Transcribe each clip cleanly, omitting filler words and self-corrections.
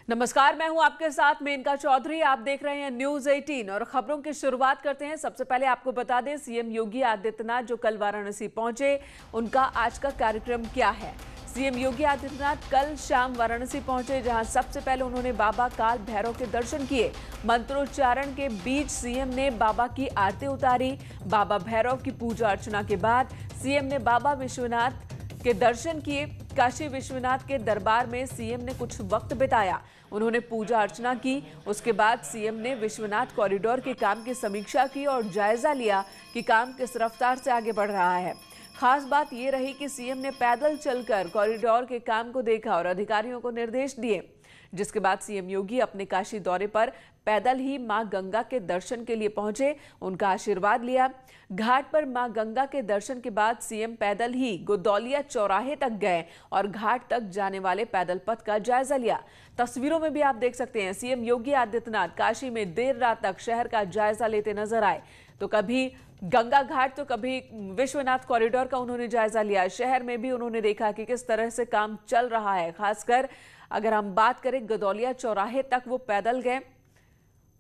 नमस्कार, मैं हूं आपके साथ मेनका चौधरी। आप देख रहे हैं न्यूज 18 और खबरों की शुरुआत करते हैं। सबसे पहले आपको बता दें, सीएम योगी आदित्यनाथ जो कल वाराणसी पहुंचे, उनका आज का कार्यक्रम क्या है। सीएम योगी आदित्यनाथ कल शाम वाराणसी पहुंचे, जहां सबसे पहले उन्होंने बाबा काल भैरव के दर्शन किए। मंत्रोच्चारण के बीच सीएम ने बाबा की आरती उतारी। बाबा भैरव की पूजा अर्चना के बाद सीएम ने बाबा विश्वनाथ के दर्शन किए। काशी विश्वनाथ के दरबार में सीएम ने कुछ वक्त बिताया। उन्होंने पूजा अर्चना की। उसके बाद सीएम ने विश्वनाथ कॉरिडोर के काम की समीक्षा की और जायजा लिया कि काम किस रफ्तार से आगे बढ़ रहा है। खास बात यह रही कि सीएम ने पैदल चलकर कॉरिडोर के काम को देखा और अधिकारियों को निर्देश दिए। जिसके बाद सीएम योगी अपने काशी दौरे पर पैदल ही मां गंगा के दर्शन के लिए पहुंचे, उनका आशीर्वाद लिया। घाट पर मां गंगा के दर्शन के बाद सीएम पैदल ही गोदौलिया चौराहे तक गए और घाट तक जाने वाले पैदल पथ का जायजा लिया। तस्वीरों में भी आप देख सकते हैं, सीएम योगी आदित्यनाथ काशी में देर रात तक शहर का जायजा लेते नजर आए। तो कभी गंगा घाट तो कभी विश्वनाथ कॉरिडोर का उन्होंने जायजा लिया। शहर में भी उन्होंने देखा कि किस तरह से काम चल रहा है। खासकर अगर हम बात करें, गोदौलिया चौराहे तक वो पैदल गए,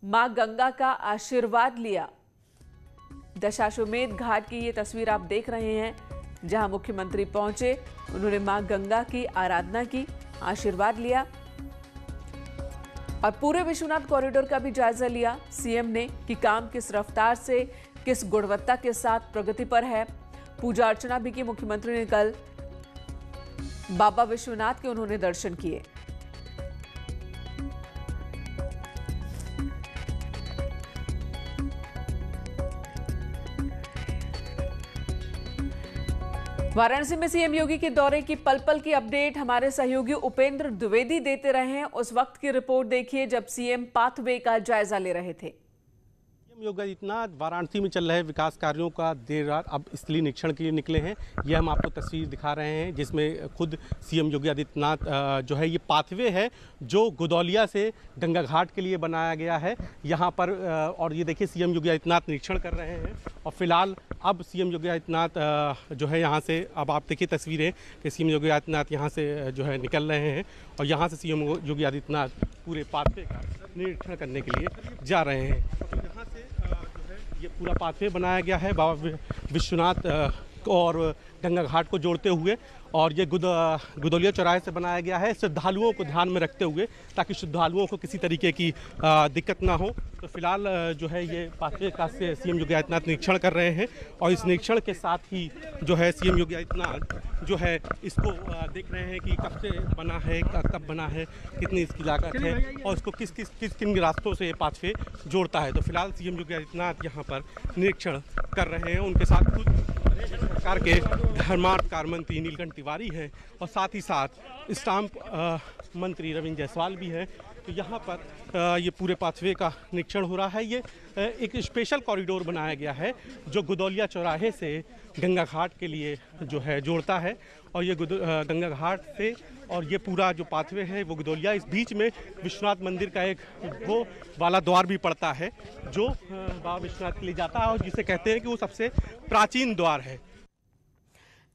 मां गंगा का आशीर्वाद लिया। दशाश्वमेध घाट की ये तस्वीर आप देख रहे हैं, जहां मुख्यमंत्री पहुंचे, उन्होंने मां गंगा की आराधना की, आशीर्वाद लिया और पूरे विश्वनाथ कॉरिडोर का भी जायजा लिया सीएम ने कि काम किस रफ्तार से, किस गुणवत्ता के साथ प्रगति पर है। पूजा अर्चना भी की मुख्यमंत्री ने कल। बाबा विश्वनाथ के उन्होंने दर्शन किए। वाराणसी में सीएम योगी के दौरे की पल पल की अपडेट हमारे सहयोगी उपेंद्र द्विवेदी देते रहे हैं। उस वक्त की रिपोर्ट देखिए जब सीएम पाथवे का जायजा ले रहे थे। योगी आदित्यनाथ वाराणसी में चल रहे विकास कार्यों का देर रात अब स्थलीय निरीक्षण के लिए निकले हैं। यह हम आपको तस्वीर दिखा रहे हैं, जिसमें खुद सीएम योगी आदित्यनाथ जो है, ये पाथवे है जो गोदौलिया से गंगा घाट के लिए बनाया गया है यहाँ पर। और ये देखिए, सीएम योगी आदित्यनाथ निरीक्षण कर रहे हैं और फिलहाल अब सीएम योगी आदित्यनाथ जो है यहाँ से, अब आप देखिए तस्वीरें कि सीएम योगी आदित्यनाथ यहाँ से जो है निकल रहे हैं और यहाँ से सीएम योगी आदित्यनाथ पूरे पाथवे का निरीक्षण करने के लिए जा रहे हैं। तो यहाँ से जो है ये पूरा पाथवे बनाया गया है बाबा विश्वनाथ और गंगा घाट को जोड़ते हुए, और ये गोदौलिया चौराहे से बनाया गया है श्रद्धालुओं को ध्यान में रखते हुए, ताकि श्रद्धालुओं को किसी तरीके की दिक्कत ना हो। तो फिलहाल जो है ये पाथवे का सीएम योगी आदित्यनाथ निरीक्षण कर रहे हैं और इस निरीक्षण के साथ ही जो है सीएम योगी आदित्यनाथ जो है इसको देख रहे हैं कि कब से बना है, कब बना है, कितनी इसकी लागत है और इसको किन रास्तों से ये पाथवे जोड़ता है। तो फिलहाल सीएम योगी आदित्यनाथ यहाँ पर निरीक्षण कर रहे हैं। उनके साथ खुद सरकार के धर्मार्थ कार्य मंत्री नीलकंठ तिवारी हैं और साथ ही साथ स्टाम्प मंत्री रविंद्र जायसवाल भी हैं। तो यहाँ पर ये पूरे पाथवे का निरीक्षण हो रहा है। ये एक स्पेशल कॉरिडोर बनाया गया है जो गोदौलिया चौराहे से गंगा घाट के लिए जो है जोड़ता है, और ये गंगा घाट से और ये पूरा जो पाथवे है वो गोदौलिया, इस बीच में विश्वनाथ मंदिर का एक वो वाला द्वार भी पड़ता है जो बाबा विश्वनाथ के लिए जाता है और जिसे कहते हैं कि वो सबसे प्राचीन द्वार है।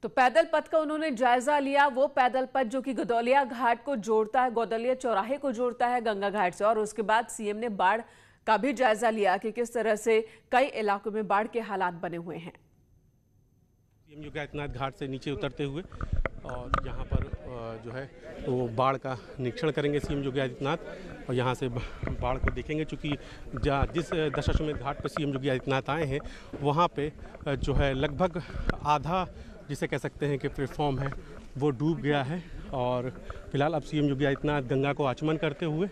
तो पैदल पथ का उन्होंने जायजा लिया, वो पैदल पथ जो कि गोदौलिया घाट को जोड़ता है, गोदौलिया चौराहे को जोड़ता है गंगा घाट से। और उसके बाद सीएम ने बाढ़ का भी जायजा लिया कि किस तरह से कई इलाकों में बाढ़ के हालात बने हुए हैं। सीएम योगी आदित्यनाथ घाट से नीचे उतरते हुए और यहाँ पर जो है वो बाढ़ का निरीक्षण करेंगे सीएम योगी आदित्यनाथ और यहाँ से बाढ़ को देखेंगे। चूँकि जिस दशाश्वमेध घाट पर सीएम योगी आदित्यनाथ आए हैं वहाँ पे जो है लगभग आधा, जिसे कह सकते हैं कि प्लेटफॉर्म है, वो डूब गया है। और फिलहाल अब सीएम योगी आदित्यनाथ गंगा को आचमन करते हुए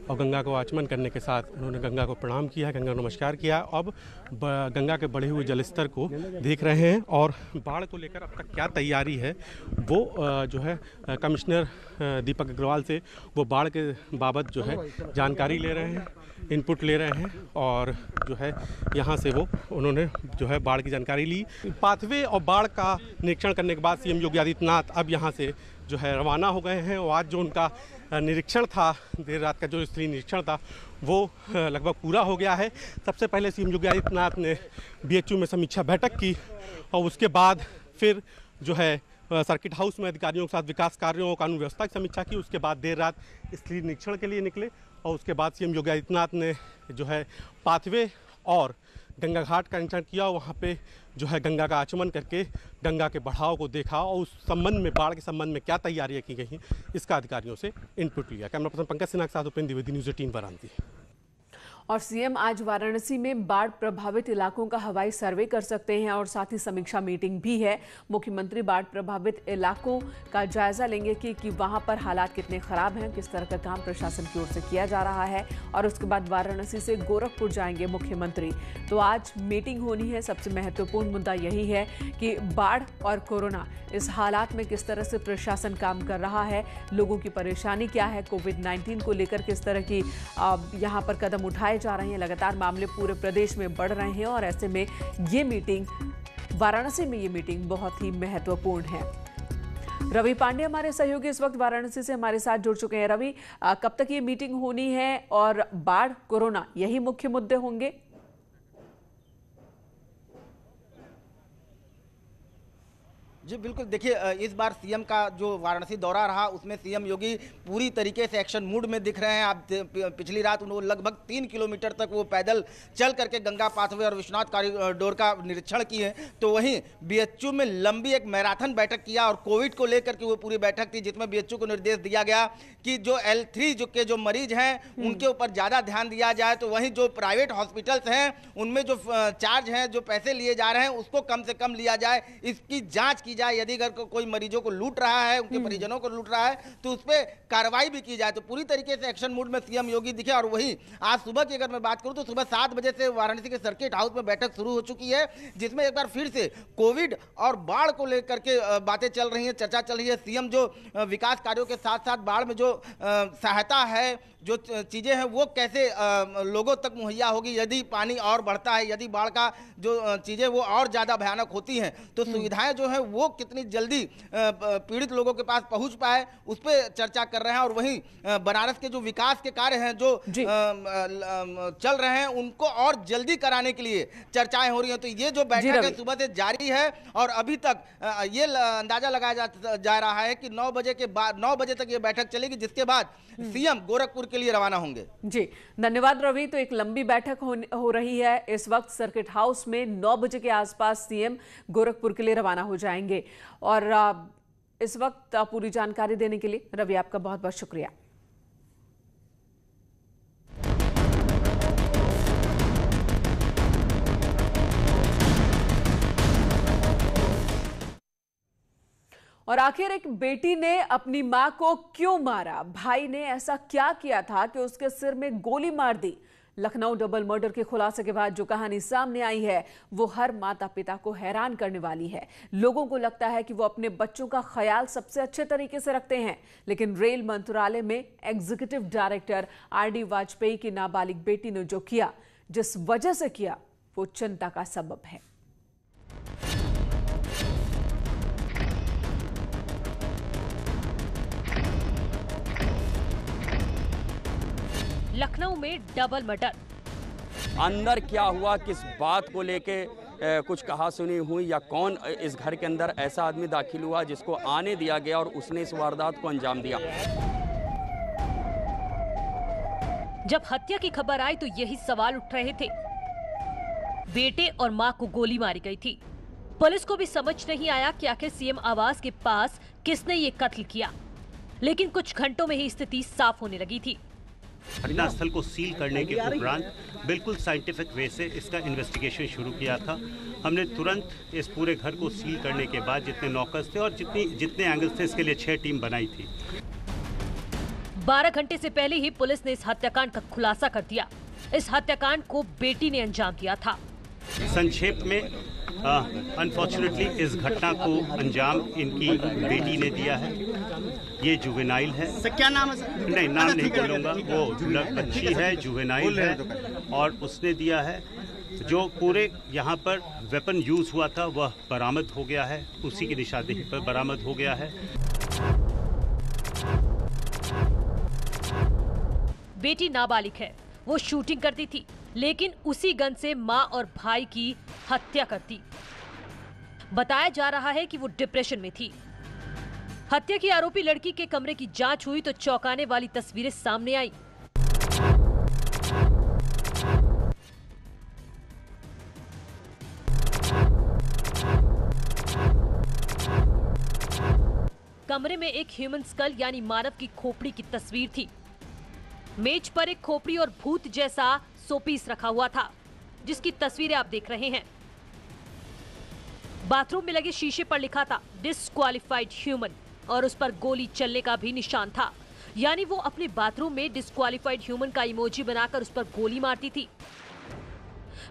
और गंगा को आचमन करने के साथ उन्होंने गंगा को प्रणाम किया, गंगा को नमस्कार किया। अब गंगा के बढ़े हुए जलस्तर को देख रहे हैं और बाढ़ को लेकर अब तक क्या तैयारी है वो जो है कमिश्नर दीपक अग्रवाल से वो बाढ़ के बाबत जो है जानकारी ले रहे हैं, इनपुट ले रहे हैं और जो है यहाँ से वो उन्होंने जो है बाढ़ की जानकारी ली। पाथवे और बाढ़ का निरीक्षण करने के बाद सीएम योगी आदित्यनाथ अब यहाँ से जो है रवाना हो गए हैं। और आज जो उनका निरीक्षण था, देर रात का जो स्थलीय निरीक्षण था, वो लगभग पूरा हो गया है। सबसे पहले सीएम योगी आदित्यनाथ ने बीएचयू में समीक्षा बैठक की और उसके बाद फिर जो है सर्किट हाउस में अधिकारियों के साथ विकास कार्यों और कानून व्यवस्था की समीक्षा की। उसके बाद देर रात स्थलीय निरीक्षण के लिए निकले और उसके बाद सीएम योगी आदित्यनाथ ने जो है पाथवे और गंगा घाट का निरीक्षण किया। वहाँ पे जो है गंगा का आचमन करके गंगा के बढ़ाव को देखा और उस संबंध में, बाढ़ के संबंध में क्या तैयारियां की गई इसका अधिकारियों से इनपुट लिया। कैमरा पर्सन पंकज सिन्हा के साथ उपेंद्र द्विवेदी, न्यूज़ 18 वाराणसी। और सीएम आज वाराणसी में बाढ़ प्रभावित इलाकों का हवाई सर्वे कर सकते हैं और साथ ही समीक्षा मीटिंग भी है। मुख्यमंत्री बाढ़ प्रभावित इलाकों का जायजा लेंगे कि वहां पर हालात कितने खराब हैं, किस तरह का काम प्रशासन की ओर से किया जा रहा है। और उसके बाद वाराणसी से गोरखपुर जाएंगे मुख्यमंत्री। तो आज मीटिंग होनी है। सबसे महत्वपूर्ण मुद्दा यही है कि बाढ़ और कोरोना, इस हालात में किस तरह से प्रशासन काम कर रहा है, लोगों की परेशानी क्या है, कोविड-19 को लेकर किस तरह की यहाँ पर कदम उठाए जा रहे हैं। लगातार मामले पूरे प्रदेश में बढ़ रहे हैं और ऐसे में ये मीटिंग, वाराणसी में ये मीटिंग बहुत ही महत्वपूर्ण है। रवि पांडे हमारे सहयोगी इस वक्त वाराणसी से हमारे साथ जुड़ चुके हैं। रवि, कब तक ये मीटिंग होनी है और बाढ़, कोरोना, यही मुख्य मुद्दे होंगे? जी बिल्कुल, देखिए इस बार सीएम का जो वाराणसी दौरा रहा उसमें सीएम योगी पूरी तरीके से एक्शन मूड में दिख रहे हैं। आप पिछली रात उन्होंने लगभग 3 किलोमीटर तक वो पैदल चल करके गंगा पाथवे और विश्वनाथ कॉरिडोर का निरीक्षण किए। तो वहीं बीएचयू में लंबी एक मैराथन बैठक किया और कोविड को लेकर के वो पूरी बैठक थी, जिसमें बीएचयू को निर्देश दिया गया कि जो L3 के जो मरीज हैं उनके ऊपर ज़्यादा ध्यान दिया जाए। तो वहीं जो प्राइवेट हॉस्पिटल्स हैं उनमें जो चार्ज हैं, जो पैसे लिए जा रहे हैं, उसको कम से कम लिया जाए, इसकी जाँच की जाए। यदि अगर कोई मरीजों को लूट रहा है, उनके परिजनों को लूट रहा है, तो उस पर कार्रवाई भी की जाए। तो पूरी तरीके से एक्शन मूड में सीएम योगी दिखे। और वही आज सुबह की अगर मैं बात करूं तो सुबह 7 बजे से वाराणसी के सर्किट हाउस में बैठक शुरू हो चुकी है, जिसमें एक बार फिर से कोविड और बाढ़ को लेकर के बातें चल रही हैं, चर्चा चल रही है। सीएम जो विकास कार्यों के साथ साथ बाढ़ में जो सहायता है, जो चीज़ें हैं, वो कैसे लोगों तक मुहैया होगी यदि पानी और बढ़ता है, यदि बाढ़ का जो चीज़ें वो और ज़्यादा भयानक होती हैं, तो सुविधाएं जो है वो कितनी जल्दी पीड़ित लोगों के पास पहुंच पाए, उस पर चर्चा कर रहे हैं। और वहीं बनारस के जो विकास के कार्य हैं जो चल रहे हैं, उनको और जल्दी कराने के लिए चर्चाएं हो रही हैं। तो ये जो बैठक है सुबह से जारी है और अभी तक ये अंदाजा लगाया जा रहा है कि 9 बजे के बाद 9 बजे तक ये बैठक चलेगी, जिसके बाद सीएम गोरखपुर के लिए रवाना होंगे। जी धन्यवाद रवि। तो एक लंबी बैठक हो रही है इस वक्त सर्किट हाउस में। 9 बजे के आसपास सीएम गोरखपुर के लिए रवाना हो जाएंगे। और इस वक्त पूरी जानकारी देने के लिए रवि आपका बहुत बहुत शुक्रिया। और आखिर एक बेटी ने अपनी मां को क्यों मारा? भाई ने ऐसा क्या किया था कि उसके सिर में गोली मार दी? लखनऊ डबल मर्डर के खुलासे के बाद जो कहानी सामने आई है वो हर माता पिता को हैरान करने वाली है। लोगों को लगता है कि वो अपने बच्चों का ख्याल सबसे अच्छे तरीके से रखते हैं, लेकिन रेल मंत्रालय में एग्जीक्यूटिव डायरेक्टर RD वाजपेयी की नाबालिग बेटी ने जो किया, जिस वजह से किया, वो चिंता का सबब है। लखनऊ में डबल मर्डर। अंदर क्या हुआ, किस बात को लेके कुछ कहा सुनी हुई, या कौन इस घर के अंदर ऐसा आदमी दाखिल हुआ जिसको आने दिया गया और उसने इस वारदात को अंजाम दिया। जब हत्या की खबर आई तो यही सवाल उठ रहे थे। बेटे और मां को गोली मारी गई थी। पुलिस को भी समझ नहीं आया कि आखिर सीएम आवास के पास किसने ये कत्ल किया, लेकिन कुछ घंटों में ही स्थिति साफ होने लगी थी। घटनास्थल को सील करने के उपरांत बिल्कुल साइंटिफिक वे से इसका इन्वेस्टिगेशन शुरू किया था। हमने तुरंत इस पूरे घर को सील करने के बाद जितने नौकर्स थे और जितने एंगल्स थे, इसके लिए 6 टीम बनाई थी। 12 घंटे से पहले ही पुलिस ने इस हत्याकांड का खुलासा कर दिया। इस हत्याकांड को बेटी ने अंजाम दिया था। संक्षेप में अनफॉर्चुनेटली इस घटना को अंजाम इनकी बेटी ने दिया है। ये जुवेनाइल है। सर क्या नाम है सर? नहीं, नाम नहीं बोलूँगा। वो बच्ची है, जुवेनाइल है, और उसने दिया है। जो पूरे यहाँ पर वेपन यूज हुआ था वह बरामद हो गया है, उसी की निशानदेही पर बरामद हो गया है। बेटी नाबालिग है, वो शूटिंग करती थी, लेकिन उसी गन से मां और भाई की हत्या कर दी। बताया जा रहा है कि वो डिप्रेशन में थी। हत्या की आरोपी लड़की के कमरे की जांच हुई तो चौंकाने वाली तस्वीरें सामने आई। कमरे में एक ह्यूमन स्कल यानी मानव की खोपड़ी की तस्वीर थी। मेज पर एक खोपड़ी और भूत जैसा सोपीस रखा हुआ था, जिसकी तस्वीरें आप देख रहे हैं। बाथरूम में लगे शीशे पर लिखा था डिस्क्वालिफाइड ह्यूमन और उस पर गोली चलने का भी निशान था, यानी वो अपने बाथरूम में डिस्क्वालिफाइड ह्यूमन का इमोजी बनाकर उस पर गोली मारती थी।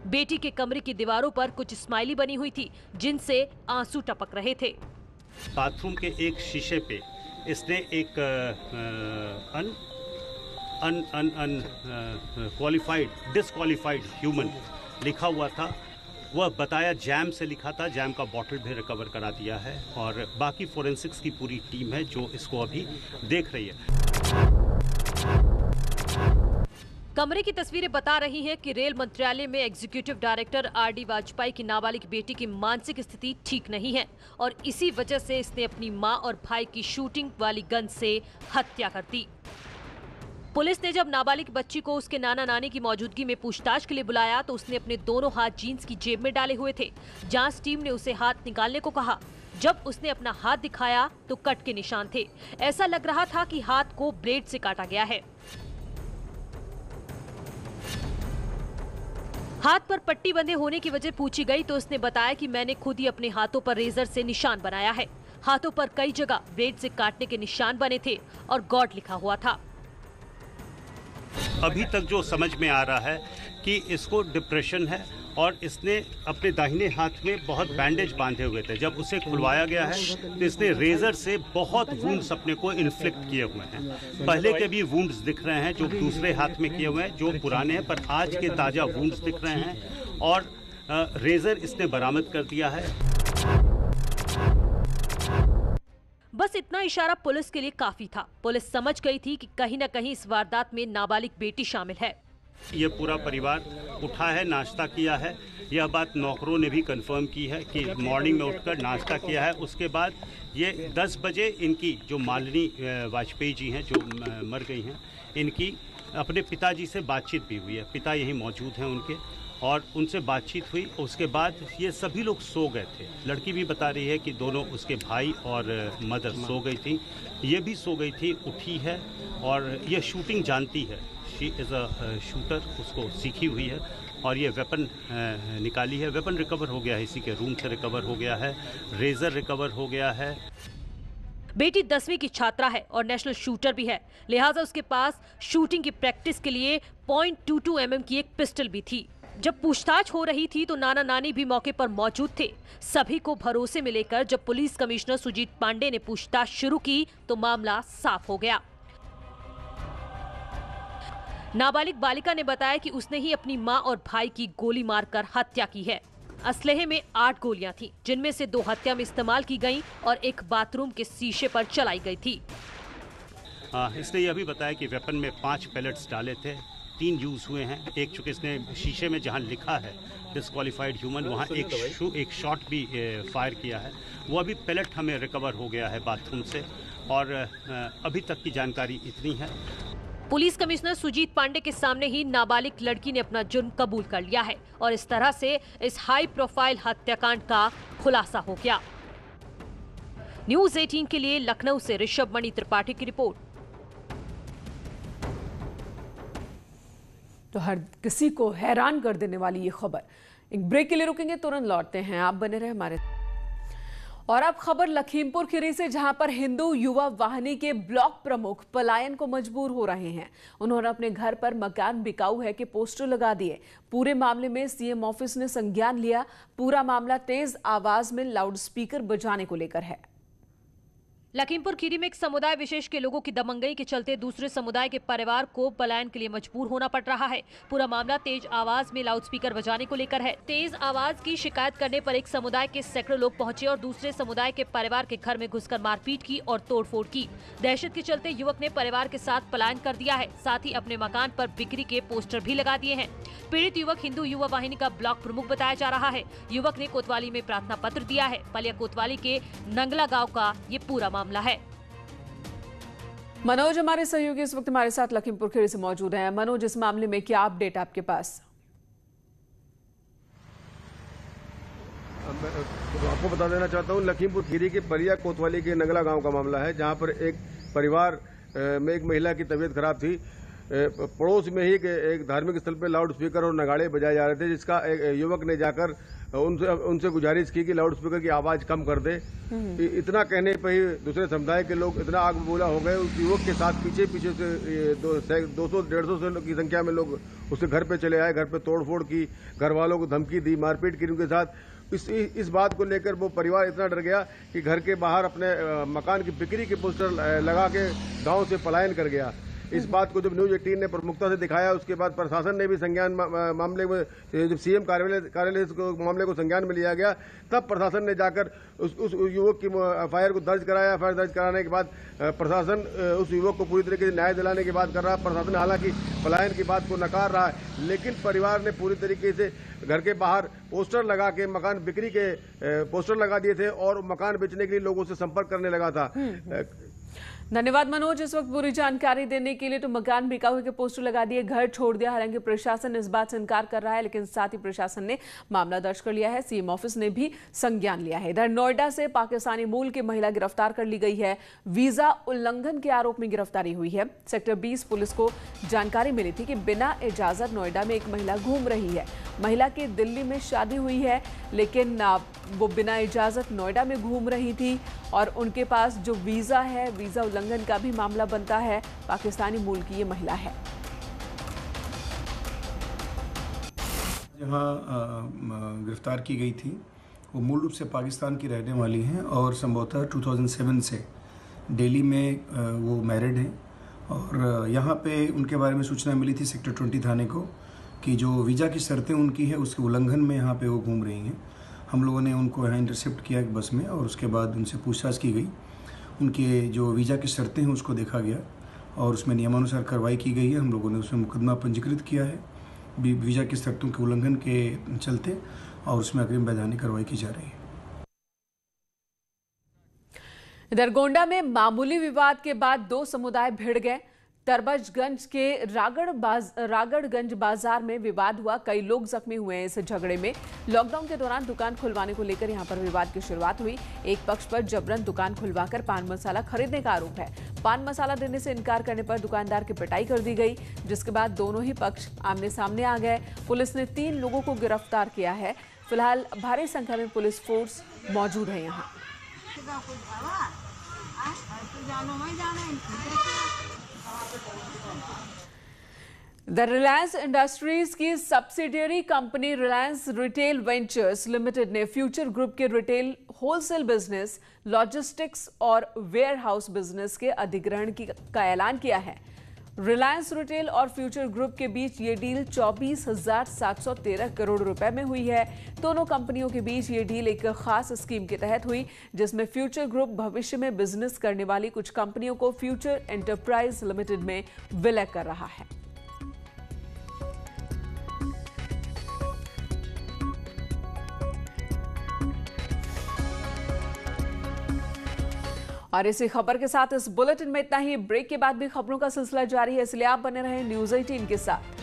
बेटी के कमरे की दीवारों पर कुछ स्माइली बनी हुई थी, जिनसे आंसू टपक रहे थे। बाथरूम के एक शीशे पे इसने एक डिस्क्वालिफाइड ह्यूमन लिखा हुआ था। वह बताया जैम से लिखा था। जैम का बॉटल भी रिकवर करा दिया है और बाकी फोरेंसिक्स की पूरी टीम है जो इसको अभी देख रही है। कमरे की तस्वीरें बता रही हैं कि रेल मंत्रालय में एग्जीक्यूटिव डायरेक्टर आर.डी. वाजपेयी की नाबालिग बेटी की मानसिक स्थिति ठीक नहीं है और इसी वजह से इसने अपनी मां और भाई की शूटिंग वाली गन से हत्या कर दी। पुलिस ने जब नाबालिग बच्ची को उसके नाना नानी की मौजूदगी में पूछताछ के लिए बुलाया तो उसने अपने दोनों हाथ जीन्स की जेब में डाले हुए थे। जांच टीम ने उसे हाथ निकालने को कहा। जब उसने अपना हाथ दिखाया तो कट के निशान थे। ऐसा लग रहा था कि हाथ को ब्लेड से काटा गया है। हाथ पर पट्टी बंधे होने की वजह पूछी गई तो उसने बताया कि मैंने खुद ही अपने हाथों पर रेजर से निशान बनाया है। हाथों पर कई जगह ब्लेड से काटने के निशान बने थे और गॉड लिखा हुआ था। अभी तक जो समझ में आ रहा है कि इसको डिप्रेशन है और इसने अपने दाहिने हाथ में बहुत बैंडेज बांधे हुए थे। जब उसे खुलवाया गया है तो इसने रेजर से बहुत वुंड्स अपने को इन्फ्लिक्ट किए हुए हैं। पहले के भी वुंड्स दिख रहे हैं जो दूसरे हाथ में किए हुए हैं, जो पुराने हैं, पर आज के ताज़ा वुंड्स दिख रहे हैं और रेजर इसने बरामद कर दिया है। बस इतना इशारा पुलिस के लिए काफी था। पुलिस समझ गई थी कि कहीं न कहीं इस वारदात में नाबालिग बेटी शामिल है। ये पूरा परिवार उठा है, नाश्ता किया है। यह बात नौकरों ने भी कंफर्म की है कि मॉर्निंग में उठकर नाश्ता किया है। उसके बाद ये 10 बजे इनकी जो मालिनी वाजपेयी जी हैं जो मर गई हैं, इनकी अपने पिताजी से बातचीत भी हुई है। पिता यहीं मौजूद हैं उनके और उनसे बातचीत हुई। उसके बाद ये सभी लोग सो गए थे। लड़की भी बता रही है कि दोनों उसके भाई और मदर सो गई थी, ये भी सो गई थी, उठी है और ये शूटिंग जानती है। शी इज़ अ शूटर, उसको सीखी हुई है और ये वेपन निकाली है। वेपन रिकवर हो गया है, इसी के रूम से रिकवर हो गया है। रेजर रिकवर हो गया है। बेटी 10वीं की छात्रा है और नेशनल शूटर भी है, लिहाजा उसके पास शूटिंग की प्रैक्टिस के लिए .22 mm की एक पिस्टल भी थी। जब पूछताछ हो रही थी तो नाना नानी भी मौके पर मौजूद थे। सभी को भरोसे में लेकर जब पुलिस कमिश्नर सुजीत पांडे ने पूछताछ शुरू की तो मामला साफ हो गया। नाबालिग बालिका ने बताया कि उसने ही अपनी मां और भाई की गोली मारकर हत्या की है। असलहे में 8 गोलियां थीं, जिनमें से 2 हत्या में इस्तेमाल की गईं और एक बाथरूम के शीशे पर चलाई गई थी। इसने यह भी बताया कि वेपन में 5 पैलेट्स डाले थे, 3 यूज हुए हैं। एक चूँकि इसने शीशे में जहां लिखा है डिस्क्वालिफाइड ह्यूमन, वहां एक शॉट भी फायर किया है। वो अभी पैलेट हमें रिकवर हो गया है बाथरूम से और अभी तक की जानकारी इतनी है। पुलिस कमिश्नर सुजीत पांडे के सामने ही नाबालिग लड़की ने अपना जुर्म कबूल कर लिया है और इस तरह से इस हाई प्रोफाइल हत्याकांड का खुलासा हो गया। न्यूज़ 18 के लिए लखनऊ से ऋषभ मणि त्रिपाठी की रिपोर्ट। तो हर किसी को हैरान कर देने वाली ये खबर। एक ब्रेक के लिए रुकेंगे, तुरंत लौटते हैं, आप बने रहे हमारे। और अब खबर लखीमपुर खीरी से, जहां पर हिंदू युवा वाहिनी के ब्लॉक प्रमुख पलायन को मजबूर हो रहे हैं। उन्होंने अपने घर पर मकान बिकाऊ है के पोस्टर लगा दिए। पूरे मामले में सीएम ऑफिस ने संज्ञान लिया। पूरा मामला तेज आवाज में लाउडस्पीकर बजाने को लेकर है। लखीमपुर खीरी में एक समुदाय विशेष के लोगों की दबंगई के चलते दूसरे समुदाय के परिवार को पलायन के लिए मजबूर होना पड़ रहा है। पूरा मामला तेज आवाज में लाउडस्पीकर बजाने को लेकर है। तेज आवाज की शिकायत करने पर एक समुदाय के सैकड़ों लोग पहुंचे और दूसरे समुदाय के परिवार के घर में घुसकर मारपीट की और तोड़फोड़ की। दहशत के चलते युवक ने परिवार के साथ पलायन कर दिया है। साथ ही अपने मकान पर बिक्री के पोस्टर भी लगा दिए हैं। पीड़ित युवक हिंदू युवा वाहिनी का ब्लॉक प्रमुख बताया जा रहा है। युवक ने कोतवाली में प्रार्थना पत्र दिया है। पलिया कोतवाली के नंगला गाँव का ये पूरा मामला है। मनोज हमारे सहयोगी इस वक्त हमारे साथ लखीमपुर खीरी से मौजूद हैं। मनोज, इस मामले में क्या अपडेट आपके पास? आपको बता देना चाहता हूँ, लखीमपुर खीरी के परिया कोतवाली के नगला गांव का मामला है, जहां पर एक परिवार में एक महिला की तबीयत खराब थी। पड़ोस में ही एक धार्मिक स्थल पर लाउड स्पीकर और नगाड़े बजाए जा रहे थे, जिसका एक युवक ने जाकर उनसे गुजारिश की कि लाउड स्पीकर की आवाज कम कर दे। इतना कहने पर ही दूसरे समुदाय के लोग इतना आग बबूला हो गए। उस युवक के साथ पीछे से 200-150 की संख्या में लोग उसके घर पे चले आए, घर पे तोड़फोड़ की, घर वालों को धमकी दी, मारपीट की उनके साथ। इस बात को लेकर वो परिवार इतना डर गया कि घर के बाहर अपने मकान की बिक्री के पोस्टर लगा के गांव से पलायन कर गया। इस बात को जब न्यूज 18 ने प्रमुखता से दिखाया, उसके बाद प्रशासन ने भी संज्ञान मामले में, जब सीएम कार्यालय से मामले को संज्ञान में लिया गया, तब प्रशासन ने जाकर उस युवक की एफआईआर को दर्ज कराया। एफआईआर दर्ज कराने के बाद प्रशासन उस युवक को पूरी तरीके से न्याय दिलाने की बात कर रहा है। प्रशासन हालांकि पलायन की बात को नकार रहा है, लेकिन परिवार ने पूरी तरीके से घर के बाहर पोस्टर लगा के मकान बिक्री के पोस्टर लगा दिए थे और मकान बेचने के लिए लोगों से संपर्क करने लगा था। धन्यवाद मनोज, इस वक्त पूरी जानकारी देने के लिए। तो मकान बिका हुए के पोस्टर लगा दिए, घर छोड़ दिया। हालांकि प्रशासन इस बात से इनकार कर रहा है, लेकिन साथ ही प्रशासन ने मामला दर्ज कर लिया है। सीएम ऑफिस ने भी संज्ञान लिया है। इधर नोएडा से पाकिस्तानी मूल की महिला गिरफ्तार कर ली गई है। वीजा उल्लंघन के आरोप में गिरफ्तारी हुई है। सेक्टर 20 पुलिस को जानकारी मिली थी कि बिना इजाजत नोएडा में एक महिला घूम रही है। महिला की दिल्ली में शादी हुई है, लेकिन वो बिना इजाजत नोएडा में घूम रही थी और उनके पास जो वीजा है, वीजा उल्लंघन का भी मामला बनता है। पाकिस्तानी मूल की ये महिला है। जहां गिरफ्तार की गई थी वो मूल रूप से पाकिस्तान की रहने वाली हैं और संभवतः 2007 से दिल्ली में वो मैरिड हैं। और यहाँ पे उनके बारे में सूचना मिली थी सेक्टर 20 थाने को कि जो वीज़ा की शर्तें उनकी है उसके उल्लंघन में यहाँ पे वो घूम रही हैं। हम लोगों ने उनको यहाँ इंटरसेप्ट किया एक बस में और उसके बाद उनसे पूछताछ की गई। उनके जो वीज़ा की शर्तें हैं उसको देखा गया और उसमें नियमानुसार कार्रवाई की गई है। हम लोगों ने उसमें मुकदमा पंजीकृत किया है वीज़ा की शर्तों के उल्लंघन के चलते और उसमें अग्रिम वैधानिक कार्रवाई की जा रही है। इधर गोंडा में मामूली विवाद के बाद दो समुदाय भिड़ गए। तरबजगंज के रागड़गंज बाजार में विवाद हुआ, कई लोग जख्मी हुए हैं इस झगड़े में। लॉकडाउन के दौरान दुकान खुलवाने को लेकर यहां पर विवाद की शुरुआत हुई। एक पक्ष पर जबरन दुकान खुलवाकर पान मसाला खरीदने का आरोप है। पान मसाला देने से इनकार करने पर दुकानदार की पिटाई कर दी गई, जिसके बाद दोनों ही पक्ष आमने सामने आ गए। पुलिस ने 3 लोगों को गिरफ्तार किया है। फिलहाल भारी संख्या में पुलिस फोर्स मौजूद है यहाँ। द रिलायंस इंडस्ट्रीज की subsidiary company Reliance retail ventures limited ने फ्यूचर ग्रुप के रिटेल होलसेल बिजनेस, लॉजिस्टिक्स और वेयरहाउस बिजनेस के अधिग्रहण का ऐलान किया है। रिलायंस रिटेल और फ्यूचर ग्रुप के बीच ये डील 24,713 करोड़ रुपए में हुई है। दोनों कंपनियों के बीच ये डील एक खास स्कीम के तहत हुई, जिसमें फ्यूचर ग्रुप भविष्य में बिजनेस करने वाली कुछ कंपनियों को फ्यूचर एंटरप्राइज लिमिटेड में विलय कर रहा है। और इसी खबर के साथ इस बुलेटिन में इतना ही। ब्रेक के बाद भी खबरों का सिलसिला जारी है, इसलिए आप बने रहें न्यूज़ 18 के साथ।